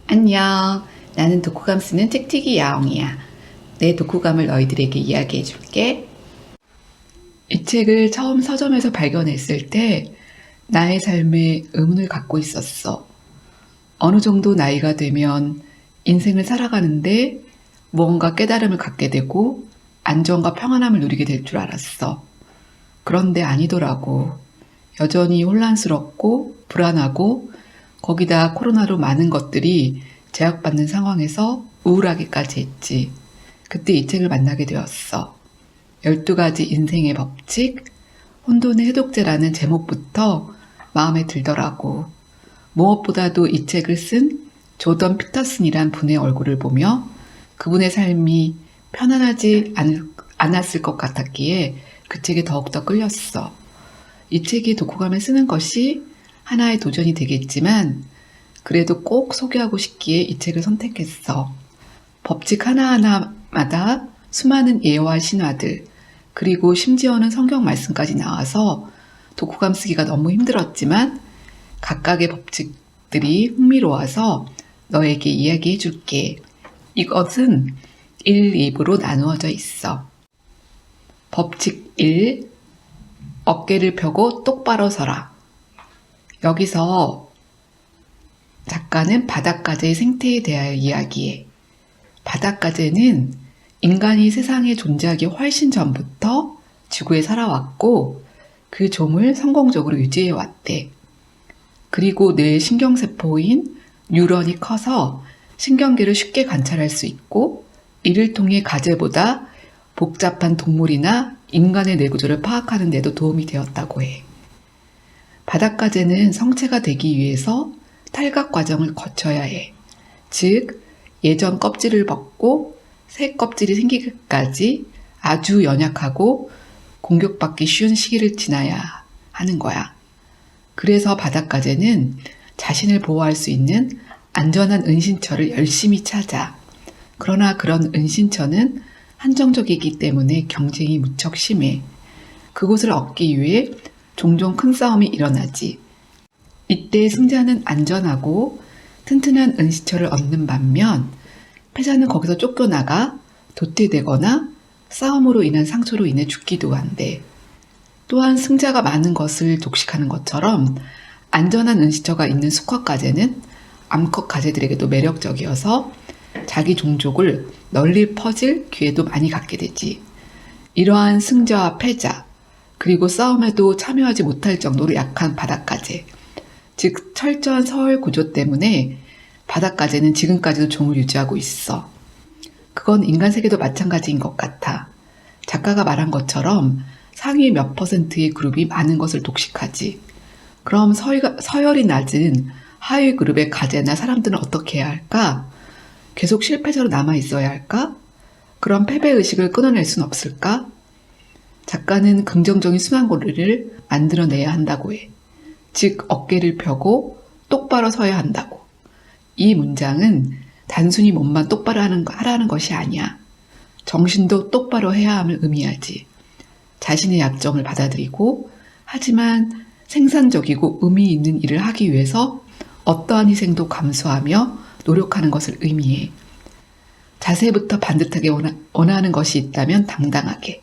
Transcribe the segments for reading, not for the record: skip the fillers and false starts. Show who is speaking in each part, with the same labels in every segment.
Speaker 1: 안녕. 나는 독후감 쓰는 틱틱이 야옹이야. 내 독후감을 너희들에게 이야기해 줄게. 이 책을 처음 서점에서 발견했을 때 나의 삶에 의문을 갖고 있었어. 어느 정도 나이가 되면 인생을 살아가는데 무언가 깨달음을 갖게 되고 안정과 평안함을 누리게 될 줄 알았어. 그런데 아니더라고. 여전히 혼란스럽고 불안하고 거기다 코로나로 많은 것들이 제약받는 상황에서 우울하기까지 했지. 그때 이 책을 만나게 되었어. 12가지 인생의 법칙, 혼돈의 해독제라는 제목부터 마음에 들더라고. 무엇보다도 이 책을 쓴 조던 피터슨이란 분의 얼굴을 보며 그분의 삶이 편안하지 않았을 것 같았기에 그 책에 더욱더 끌렸어. 이 책이 독후감을 쓰는 것이 하나의 도전이 되겠지만 그래도 꼭 소개하고 싶기에 이 책을 선택했어. 법칙 하나하나마다 수많은 예와 신화들, 그리고 심지어는 성경 말씀까지 나와서 독후감 쓰기가 너무 힘들었지만 각각의 법칙들이 흥미로워서 너에게 이야기해 줄게. 이것은 1, 2부로 나누어져 있어. 법칙 1. 어깨를 펴고 똑바로 서라. 여기서 작가는 바닷가재의 생태에 대하여 이야기해. 바닷가재는 인간이 세상에 존재하기 훨씬 전부터 지구에 살아왔고 그 종을 성공적으로 유지해 왔대. 그리고 뇌의 신경세포인 뉴런이 커서 신경계를 쉽게 관찰할 수 있고 이를 통해 가재보다 복잡한 동물이나 인간의 뇌구조를 파악하는 데도 도움이 되었다고 해. 바닷가재는 성체가 되기 위해서 탈각 과정을 거쳐야 해. 즉, 예전 껍질을 벗고 새 껍질이 생기기까지 아주 연약하고 공격받기 쉬운 시기를 지나야 하는 거야. 그래서 바닷가재는 자신을 보호할 수 있는 안전한 은신처를 열심히 찾아. 그러나 그런 은신처는 한정적이기 때문에 경쟁이 무척 심해. 그곳을 얻기 위해 종종 큰 싸움이 일어나지. 이때 승자는 안전하고 튼튼한 은신처를 얻는 반면 패자는 거기서 쫓겨나가 도태되거나 싸움으로 인한 상처로 인해 죽기도 한대. 또한 승자가 많은 것을 독식하는 것처럼 안전한 은신처가 있는 수컷가재는 암컷 가재들에게도 매력적이어서 자기 종족을 널리 퍼질 기회도 많이 갖게 되지. 이러한 승자와 패자, 그리고 싸움에도 참여하지 못할 정도로 약한 바닷가재, 즉 철저한 서열 구조 때문에 바닷가재는 지금까지도 종을 유지하고 있어. 그건 인간 세계도 마찬가지인 것 같아. 작가가 말한 것처럼 상위 몇 %의 그룹이 많은 것을 독식하지. 그럼 서열이 낮은 하위 그룹의 가재나 사람들은 어떻게 해야 할까? 계속 실패자로 남아 있어야 할까? 그럼 패배의식을 끊어낼 순 없을까? 작가는 긍정적인 순환고리를 만들어내야 한다고 해. 즉, 어깨를 펴고 똑바로 서야 한다고. 이 문장은 단순히 몸만 똑바로 하라는 것이 아니야. 정신도 똑바로 해야 함을 의미하지. 자신의 약점을 받아들이고 하지만 생산적이고 의미 있는 일을 하기 위해서 어떠한 희생도 감수하며 노력하는 것을 의미해. 자세부터 반듯하게 원하는 것이 있다면 당당하게,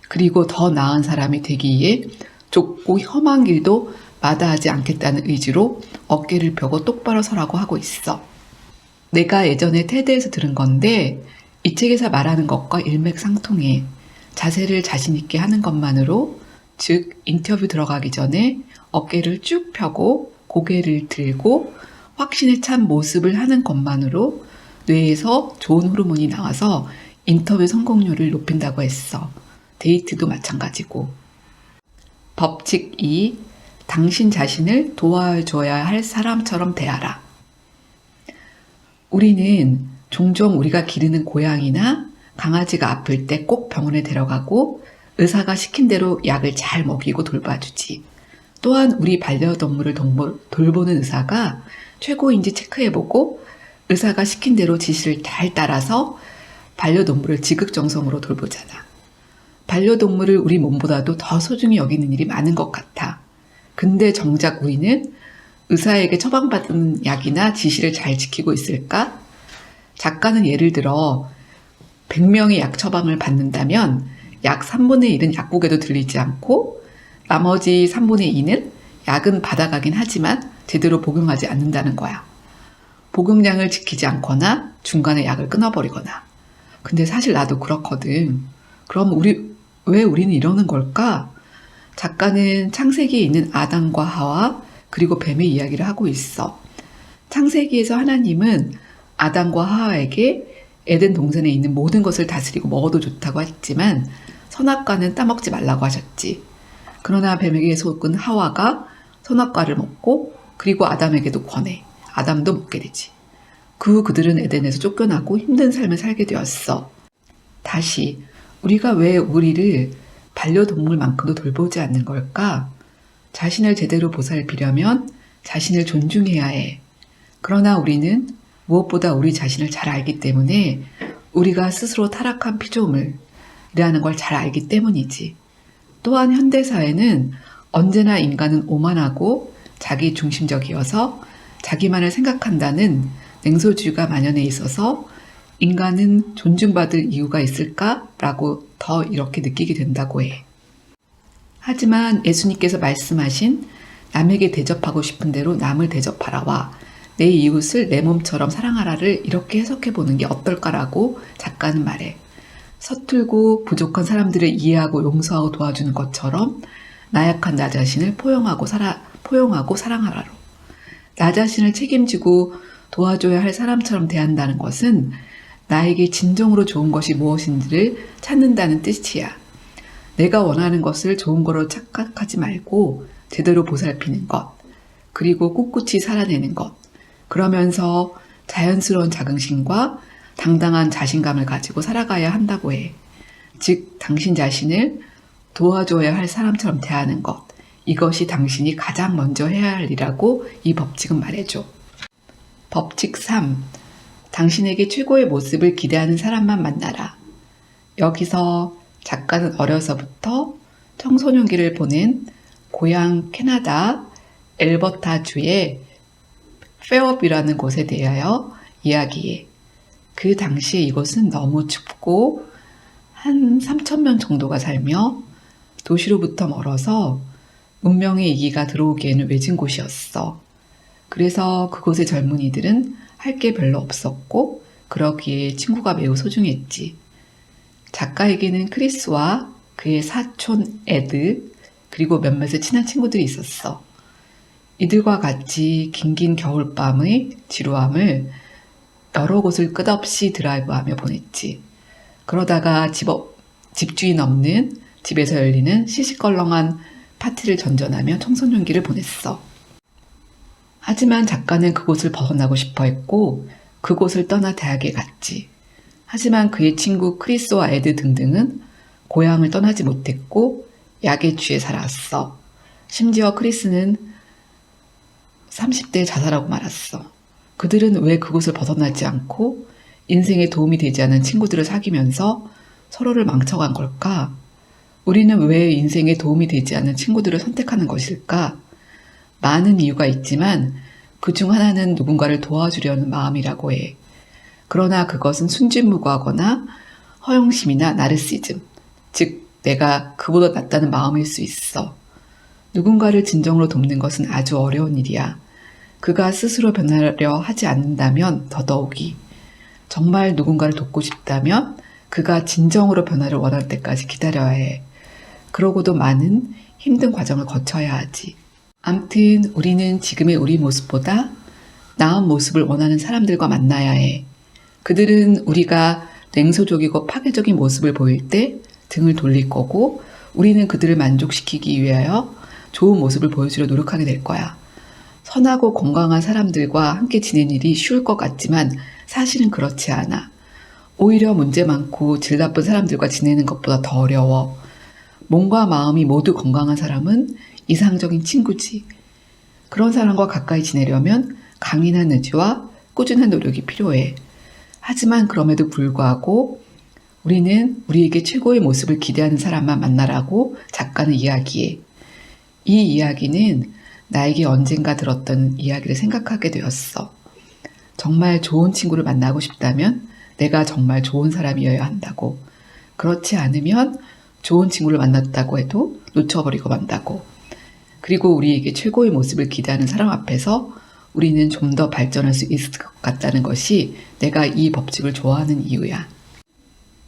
Speaker 1: 그리고 더 나은 사람이 되기 위해 좁고 험한 길도 마다하지 않겠다는 의지로 어깨를 펴고 똑바로 서라고 하고 있어. 내가 예전에 테드에서 들은 건데 이 책에서 말하는 것과 일맥상통해. 자세를 자신 있게 하는 것만으로, 즉 인터뷰 들어가기 전에 어깨를 쭉 펴고 고개를 들고 확신에 찬 모습을 하는 것만으로 뇌에서 좋은 호르몬이 나와서 인터뷰 성공률을 높인다고 했어. 데이트도 마찬가지고. 법칙 2. 당신 자신을 도와줘야 할 사람처럼 대하라. 우리는 종종 우리가 기르는 고양이나 강아지가 아플 때 꼭 병원에 데려가고 의사가 시킨 대로 약을 잘 먹이고 돌봐주지. 또한 우리 반려동물을 돌보는 의사가 최고인지 체크해보고 의사가 시킨 대로 지시를 잘 따라서 반려동물을 지극정성으로 돌보잖아. 반려동물을 우리 몸보다도 더 소중히 여기는 일이 많은 것 같아. 근데 정작 우리는 의사에게 처방받은 약이나 지시를 잘 지키고 있을까? 작가는 예를 들어 100명이 약 처방을 받는다면 약 3분의 1은 약국에도 들리지 않고 나머지 3분의 2는 약은 받아가긴 하지만 제대로 복용하지 않는다는 거야. 복용량을 지키지 않거나 중간에 약을 끊어버리거나. 근데 사실 나도 그렇거든. 그럼 왜 우리는 이러는 걸까? 작가는 창세기에 있는 아담과 하와 그리고 뱀의 이야기를 하고 있어. 창세기에서 하나님은 아담과 하와에게 에덴 동산에 있는 모든 것을 다스리고 먹어도 좋다고 했지만 선악과는 따먹지 말라고 하셨지. 그러나 뱀에게 속은 하와가 선악과를 먹고 그리고 아담에게도 권해. 아담도 먹게 되지. 그들은 에덴에서 쫓겨나고 힘든 삶을 살게 되었어. 다시 우리가 왜 우리를 반려동물만큼도 돌보지 않는 걸까? 자신을 제대로 보살피려면 자신을 존중해야 해. 그러나 우리는 무엇보다 우리 자신을 잘 알기 때문에 우리가 스스로 타락한 피조물이라는 걸 잘 알기 때문이지. 또한 현대사회는 언제나 인간은 오만하고 자기 중심적이어서 자기만을 생각한다는 냉소주의가 만연해 있어서 인간은 존중받을 이유가 있을까라고 더 이렇게 느끼게 된다고 해. 하지만 예수님께서 말씀하신 남에게 대접하고 싶은 대로 남을 대접하라와 내 이웃을 내 몸처럼 사랑하라를 이렇게 해석해 보는 게 어떨까라고 작가는 말해. 서툴고 부족한 사람들을 이해하고 용서하고 도와주는 것처럼 나약한 나 자신을 포용하고 사랑하라로. 나 자신을 책임지고 도와줘야 할 사람처럼 대한다는 것은 나에게 진정으로 좋은 것이 무엇인지를 찾는다는 뜻이야. 내가 원하는 것을 좋은 거로 착각하지 말고 제대로 보살피는 것, 그리고 꿋꿋이 살아내는 것, 그러면서 자연스러운 자긍심과 당당한 자신감을 가지고 살아가야 한다고 해. 즉, 당신 자신을 도와줘야 할 사람처럼 대하는 것, 이것이 당신이 가장 먼저 해야 할 일이라고 이 법칙은 말해줘. 법칙 3. 당신에게 최고의 모습을 기대하는 사람만 만나라. 여기서 작가는 어려서부터 청소년기를 보낸 고향 캐나다 엘버타주의 페어뷰라는 곳에 대하여 이야기해. 그 당시에 이곳은 너무 춥고 한 3,000명 정도가 살며 도시로부터 멀어서 문명의 이기가 들어오기에는 외진 곳이었어. 그래서 그곳의 젊은이들은 할 게 별로 없었고 그러기에 친구가 매우 소중했지. 작가에게는 크리스와 그의 사촌 에드 그리고 몇몇의 친한 친구들이 있었어. 이들과 같이 긴긴 겨울밤의 지루함을 여러 곳을 끝없이 드라이브하며 보냈지. 그러다가 집주인 없는 집에서 열리는 시시껄렁한 파티를 전전하며 청소년기를 보냈어. 하지만 작가는 그곳을 벗어나고 싶어 했고 그곳을 떠나 대학에 갔지. 하지만 그의 친구 크리스와 에드 등등은 고향을 떠나지 못했고 약에 취해 살았어. 심지어 크리스는 30대에 자살하고 말았어. 그들은 왜 그곳을 벗어나지 않고 인생에 도움이 되지 않은 친구들을 사귀면서 서로를 망쳐간 걸까? 우리는 왜 인생에 도움이 되지 않는 친구들을 선택하는 것일까? 많은 이유가 있지만 그중 하나는 누군가를 도와주려는 마음이라고 해. 그러나 그것은 순진무구하거나 허영심이나 나르시즘, 즉 내가 그보다 낫다는 마음일 수 있어. 누군가를 진정으로 돕는 것은 아주 어려운 일이야. 그가 스스로 변하려 하지 않는다면 더더욱이. 정말 누군가를 돕고 싶다면 그가 진정으로 변화를 원할 때까지 기다려야 해. 그러고도 많은 힘든 과정을 거쳐야 하지. 암튼 우리는 지금의 우리 모습보다 나은 모습을 원하는 사람들과 만나야 해. 그들은 우리가 냉소적이고 파괴적인 모습을 보일 때 등을 돌릴 거고 우리는 그들을 만족시키기 위하여 좋은 모습을 보여주려 노력하게 될 거야. 선하고 건강한 사람들과 함께 지내는 일이 쉬울 것 같지만 사실은 그렇지 않아. 오히려 문제 많고 질 나쁜 사람들과 지내는 것보다 더 어려워. 몸과 마음이 모두 건강한 사람은 이상적인 친구지. 그런 사람과 가까이 지내려면 강인한 의지와 꾸준한 노력이 필요해. 하지만 그럼에도 불구하고 우리는 우리에게 최고의 모습을 기대하는 사람만 만나라고 작가는 이야기해. 이 이야기는 나에게 언젠가 들었던 이야기를 생각하게 되었어. 정말 좋은 친구를 만나고 싶다면 내가 정말 좋은 사람이어야 한다고. 그렇지 않으면 좋은 친구를 만났다고 해도 놓쳐버리고 만다고. 그리고 우리에게 최고의 모습을 기대하는 사람 앞에서 우리는 좀 더 발전할 수 있을 것 같다는 것이 내가 이 법칙을 좋아하는 이유야.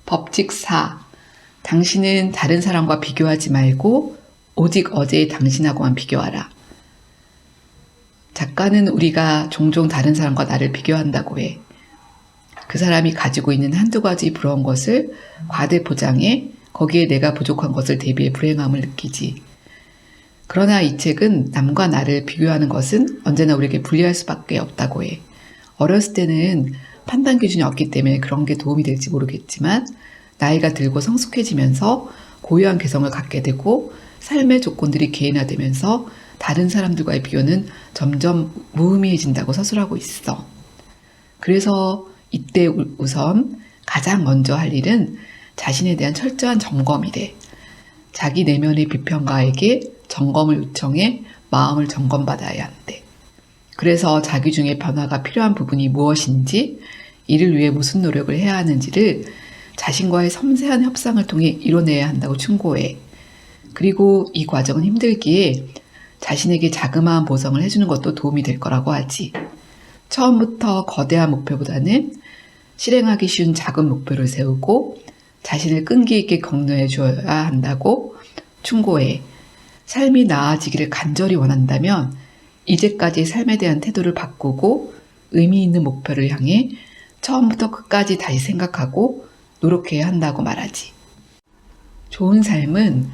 Speaker 1: 법칙 4. 당신은 다른 사람과 비교하지 말고 오직 어제의 당신하고만 비교하라. 작가는 우리가 종종 다른 사람과 나를 비교한다고 해. 그 사람이 가지고 있는 한두 가지 부러운 것을 과대 포장해 거기에 내가 부족한 것을 대비해 불행함을 느끼지. 그러나 이 책은 남과 나를 비교하는 것은 언제나 우리에게 불리할 수밖에 없다고 해. 어렸을 때는 판단 기준이 없기 때문에 그런 게 도움이 될지 모르겠지만 나이가 들고 성숙해지면서 고유한 개성을 갖게 되고 삶의 조건들이 개인화되면서 다른 사람들과의 비교는 점점 무의미해진다고 서술하고 있어. 그래서 이때 우선 가장 먼저 할 일은 자신에 대한 철저한 점검이래. 자기 내면의 비평가에게 점검을 요청해 마음을 점검받아야 한대. 그래서 자기 중에 변화가 필요한 부분이 무엇인지, 이를 위해 무슨 노력을 해야 하는지를 자신과의 섬세한 협상을 통해 이뤄내야 한다고 충고해. 그리고 이 과정은 힘들기에 자신에게 자그마한 보상을 해주는 것도 도움이 될 거라고 하지. 처음부터 거대한 목표보다는 실행하기 쉬운 작은 목표를 세우고 자신을 끈기 있게 격려해 줘야 한다고 충고해. 삶이 나아지기를 간절히 원한다면 이제까지의 삶에 대한 태도를 바꾸고 의미 있는 목표를 향해 처음부터 끝까지 다시 생각하고 노력해야 한다고 말하지. 좋은 삶은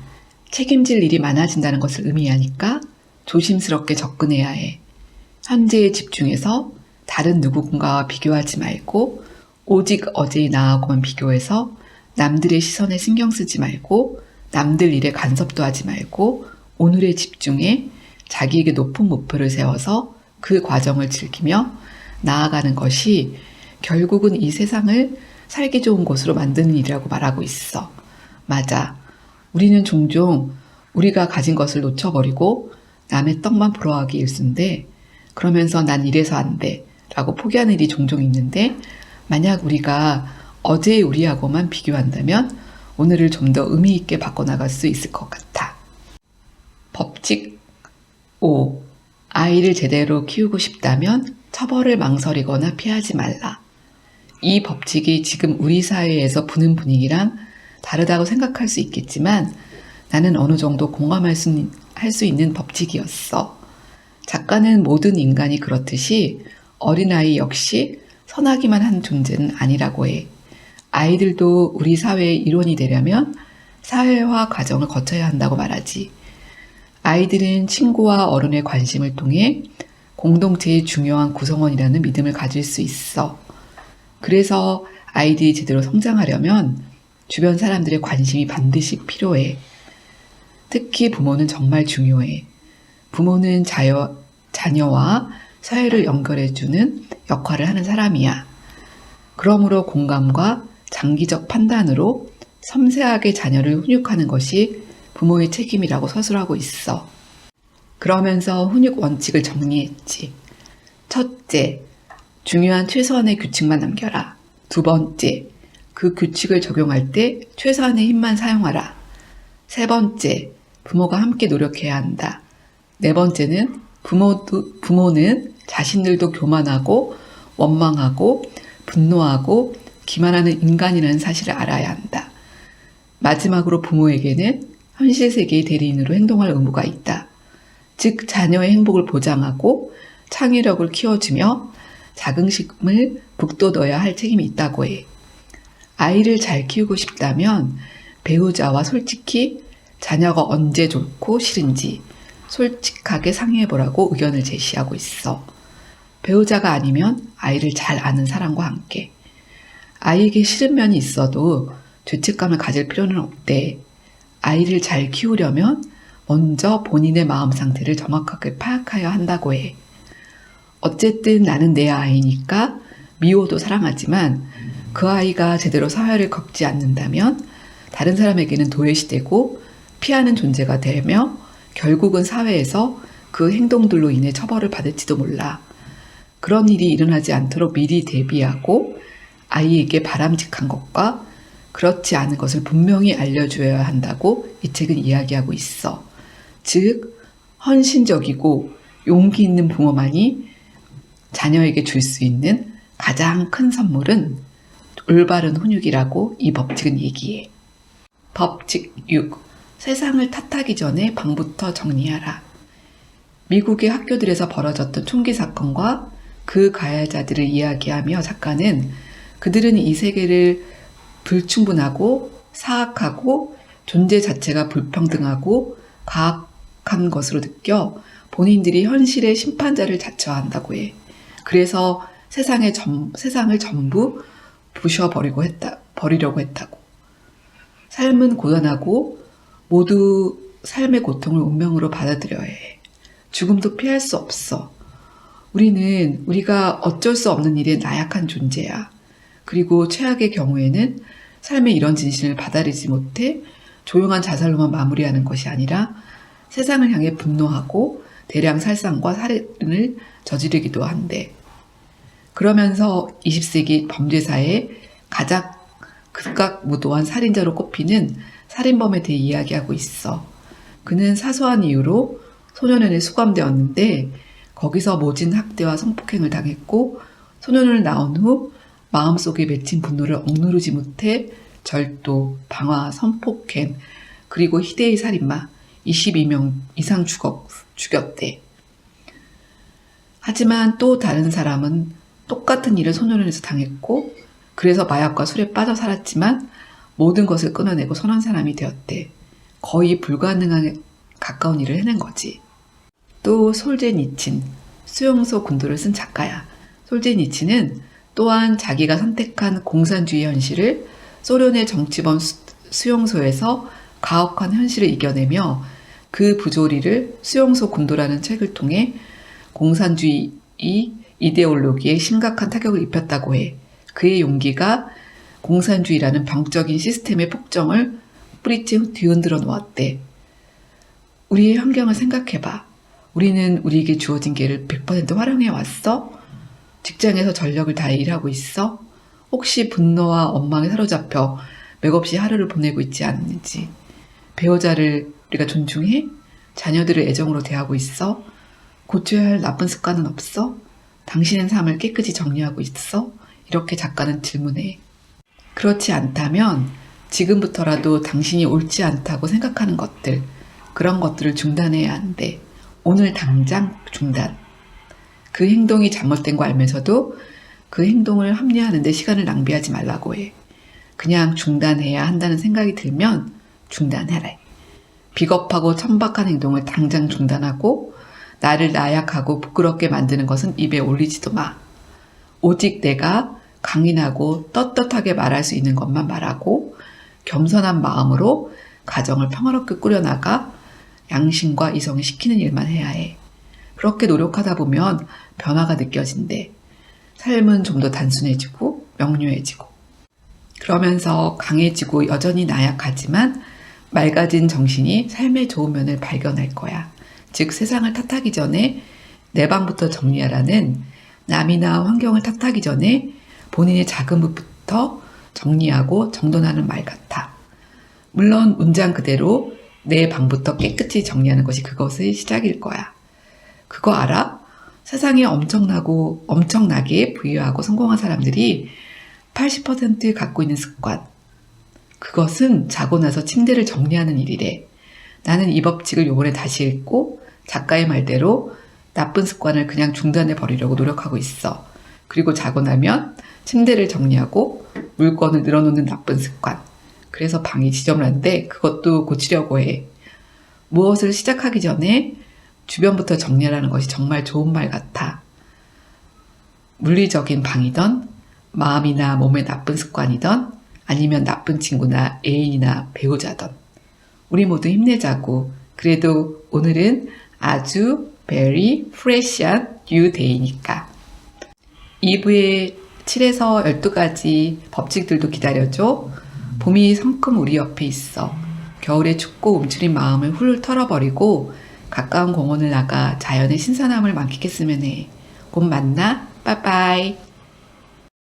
Speaker 1: 책임질 일이 많아진다는 것을 의미하니까 조심스럽게 접근해야 해. 현재에 집중해서 다른 누군가와 비교하지 말고 오직 어제의 나하고만 비교해서 남들의 시선에 신경 쓰지 말고 남들 일에 간섭도 하지 말고 오늘에 집중해 자기에게 높은 목표를 세워서 그 과정을 즐기며 나아가는 것이 결국은 이 세상을 살기 좋은 곳으로 만드는 일이라고 말하고 있어. 맞아. 우리는 종종 우리가 가진 것을 놓쳐버리고 남의 떡만 부러워하기 일쑤인데 그러면서 난 이래서 안 돼 라고 포기하는 일이 종종 있는데 만약 우리가 어제의 우리하고만 비교한다면 오늘을 좀 더 의미 있게 바꿔나갈 수 있을 것 같아. 법칙 5. 아이를 제대로 키우고 싶다면 처벌을 망설이거나 피하지 말라. 이 법칙이 지금 우리 사회에서 부는 분위기랑 다르다고 생각할 수 있겠지만 나는 어느 정도 공감할 수 있는 법칙이었어. 작가는 모든 인간이 그렇듯이 어린아이 역시 선하기만 한 존재는 아니라고 해. 아이들도 우리 사회의 일원이 되려면 사회화 과정을 거쳐야 한다고 말하지. 아이들은 친구와 어른의 관심을 통해 공동체의 중요한 구성원이라는 믿음을 가질 수 있어. 그래서 아이들이 제대로 성장하려면 주변 사람들의 관심이 반드시 필요해. 특히 부모는 정말 중요해. 부모는 자녀와 사회를 연결해주는 역할을 하는 사람이야. 그러므로 공감과 장기적 판단으로 섬세하게 자녀를 훈육하는 것이 부모의 책임이라고 서술하고 있어. 그러면서 훈육 원칙을 정리했지. 첫째, 중요한 최소한의 규칙만 남겨라. 두 번째, 그 규칙을 적용할 때 최소한의 힘만 사용하라. 세 번째, 부모가 함께 노력해야 한다. 네 번째는 부모는 자신들도 교만하고 원망하고 분노하고 기만하는 인간이라는 사실을 알아야 한다. 마지막으로 부모에게는 현실 세계의 대리인으로 행동할 의무가 있다. 즉 자녀의 행복을 보장하고 창의력을 키워주며 자긍심을 북돋워야 할 책임이 있다고 해. 아이를 잘 키우고 싶다면 배우자와 솔직히 자녀가 언제 좋고 싫은지 솔직하게 상의해보라고 의견을 제시하고 있어. 배우자가 아니면 아이를 잘 아는 사람과 함께. 아이에게 싫은 면이 있어도 죄책감을 가질 필요는 없대. 아이를 잘 키우려면 먼저 본인의 마음 상태를 정확하게 파악해야 한다고 해. 어쨌든 나는 내 아이니까 미워도 사랑하지만 그 아이가 제대로 사회를 겪지 않는다면 다른 사람에게는 도외시되고 피하는 존재가 되며 결국은 사회에서 그 행동들로 인해 처벌을 받을지도 몰라. 그런 일이 일어나지 않도록 미리 대비하고 아이에게 바람직한 것과 그렇지 않은 것을 분명히 알려줘야 한다고 이 책은 이야기하고 있어. 즉, 헌신적이고 용기 있는 부모만이 자녀에게 줄 수 있는 가장 큰 선물은 올바른 훈육이라고 이 법칙은 얘기해. 법칙 6. 세상을 탓하기 전에 방부터 정리하라. 미국의 학교들에서 벌어졌던 총기 사건과 그 가해자들을 이야기하며 작가는 그들은 이 세계를 불충분하고 사악하고 존재 자체가 불평등하고 가악한 것으로 느껴 본인들이 현실의 심판자를 자처한다고 해. 그래서 세상을 전부 버리려고 했다고. 삶은 고단하고 모두 삶의 고통을 운명으로 받아들여야 해. 죽음도 피할 수 없어. 우리가 어쩔 수 없는 일에 나약한 존재야. 그리고 최악의 경우에는 삶의 이런 진실을 받아들이지 못해 조용한 자살로만 마무리하는 것이 아니라 세상을 향해 분노하고 대량 살상과 살인을 저지르기도 한대. 그러면서 20세기 범죄사의 가장 극악무도한 살인자로 꼽히는 살인범에 대해 이야기하고 있어. 그는 사소한 이유로 소년원에 수감되었는데 거기서 모진 학대와 성폭행을 당했고 소년원을 나온 후 마음속에 맺힌 분노를 억누르지 못해 절도, 방화, 성폭행, 그리고 희대의 살인마 22명 이상 죽였대. 하지만 또 다른 사람은 똑같은 일을 소년원에서 당했고 그래서 마약과 술에 빠져 살았지만 모든 것을 끊어내고 선한 사람이 되었대. 거의 불가능한 가까운 일을 해낸 거지. 또 솔제니친, 수용소 군도를 쓴 작가야. 솔제니친은 또한 자기가 선택한 공산주의 현실을 소련의 정치범 수용소에서 가혹한 현실을 이겨내며 그 부조리를 수용소 군도라는 책을 통해 공산주의 이데올로기에 심각한 타격을 입혔다고 해. 그의 용기가 공산주의라는 병적인 시스템의 폭정을 뿌리째 뒤흔들어 놓았대. 우리의 환경을 생각해봐. 우리는 우리에게 주어진 기회를 100% 활용해 왔어? 직장에서 전력을 다해 일하고 있어? 혹시 분노와 엉망에 사로잡혀 맥없이 하루를 보내고 있지 않는지? 배우자를 우리가 존중해? 자녀들을 애정으로 대하고 있어? 고쳐야 할 나쁜 습관은 없어? 당신의 삶을 깨끗이 정리하고 있어? 이렇게 작가는 질문해. 그렇지 않다면 지금부터라도 당신이 옳지 않다고 생각하는 것들, 그런 것들을 중단해야 한대. 오늘 당장 중단. 그 행동이 잘못된 거 알면서도 그 행동을 합리화하는데 시간을 낭비하지 말라고 해. 그냥 중단해야 한다는 생각이 들면 중단해라. 비겁하고 천박한 행동을 당장 중단하고 나를 나약하고 부끄럽게 만드는 것은 입에 올리지도 마. 오직 내가 강인하고 떳떳하게 말할 수 있는 것만 말하고 겸손한 마음으로 가정을 평화롭게 꾸려나가 양심과 이성을 시키는 일만 해야 해. 그렇게 노력하다 보면 변화가 느껴진대. 삶은 좀 더 단순해지고 명료해지고 그러면서 강해지고 여전히 나약하지만 맑아진 정신이 삶의 좋은 면을 발견할 거야. 즉 세상을 탓하기 전에 내 방부터 정리하라는 남이나 환경을 탓하기 전에 본인의 작은 것부터 정리하고 정돈하는 말 같아. 물론 문장 그대로 내 방부터 깨끗이 정리하는 것이 그것의 시작일 거야. 그거 알아? 세상에 엄청나게 부유하고 성공한 사람들이 80% 갖고 있는 습관. 그것은 자고 나서 침대를 정리하는 일이래. 나는 이 법칙을 요번에 다시 읽고 작가의 말대로 나쁜 습관을 그냥 중단해 버리려고 노력하고 있어. 그리고 자고 나면 침대를 정리하고 물건을 늘어놓는 나쁜 습관. 그래서 방이 지저분한데 그것도 고치려고 해. 무엇을 시작하기 전에 주변부터 정리하라는 것이 정말 좋은 말 같아. 물리적인 방이던 마음이나 몸의 나쁜 습관이던 아니면 나쁜 친구나 애인이나 배우자던 우리 모두 힘내자고. 그래도 오늘은 아주 very fresh한 new day니까. 2부에 7에서 12가지 법칙들도 기다려줘. 봄이 성큼 우리 옆에 있어. 겨울의 춥고 움츠린 마음을 훌훌 털어버리고 가까운 공원을 나가 자연의 신선함을 만끽했으면 해. 곧 만나. 빠빠이.